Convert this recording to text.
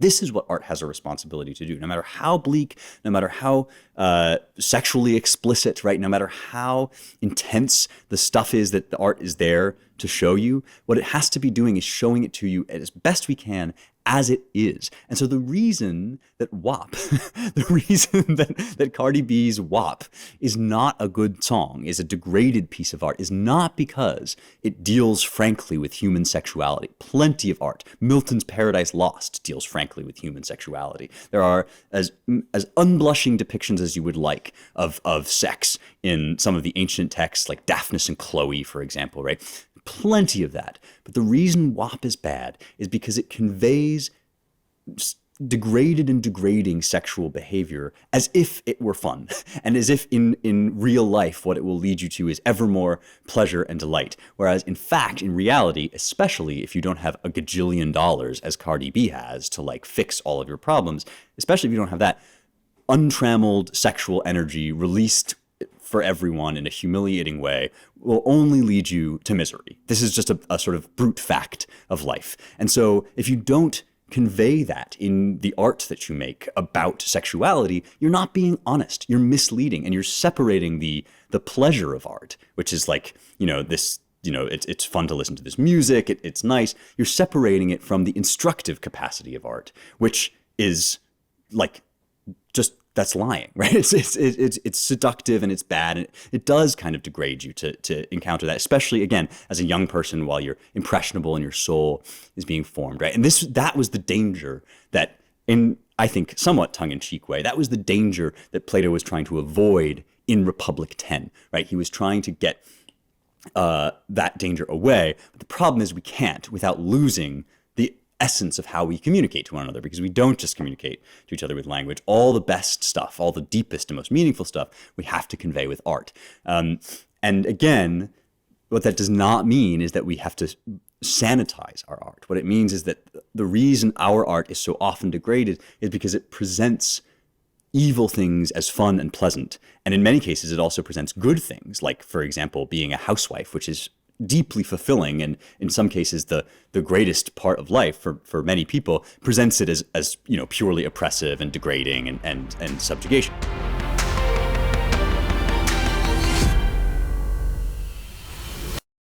This is what art has a responsibility to do. No matter how bleak, no matter how sexually explicit, right? No matter how intense the stuff is that the art is there to show you, what it has to be doing is showing it to you as best we can as it is. And so the reason that WAP, the reason that Cardi B's WAP is not a good song, is a degraded piece of art, is not because it deals frankly with human sexuality. Plenty of art. Milton's Paradise Lost deals frankly with human sexuality. There are as unblushing depictions as you would like of sex in some of the ancient texts, like Daphnis and Chloe, for example, right? Plenty of that. But the reason WAP is bad is because it conveys degraded and degrading sexual behavior as if it were fun, and as if in real life what it will lead you to is ever more pleasure and delight. Whereas in fact, in reality, especially if you don't have a gajillion dollars as Cardi B has to like fix all of your problems, especially if you don't have that, untrammeled sexual energy released for everyone in a humiliating way will only lead you to misery. This is just a sort of brute fact of life. And so if you don't convey that in the art that you make about sexuality, you're not being honest. You're misleading, and you're separating the pleasure of art, which is like, it's fun to listen to this music, it's nice. You're separating it from the instructive capacity of art, which is like just, that's lying, right? It's seductive and it's bad, and it does kind of degrade you to encounter that, especially again as a young person while you're impressionable and your soul is being formed, right? And that was the danger that, in I think somewhat tongue-in-cheek way, that was the danger that Plato was trying to avoid in Republic 10, right? He was trying to get that danger away, but the problem is we can't without losing the essence of how we communicate to one another, because we don't just communicate to each other with language. All the best stuff, all the deepest and most meaningful stuff, we have to convey with art. And again, what that does not mean is that we have to sanitize our art. What it means is that the reason our art is so often degraded is because it presents evil things as fun and pleasant. And in many cases, it also presents good things, like, for example, being a housewife, which is deeply fulfilling, and in some cases the greatest part of life for many people, presents it as purely oppressive and degrading and subjugation.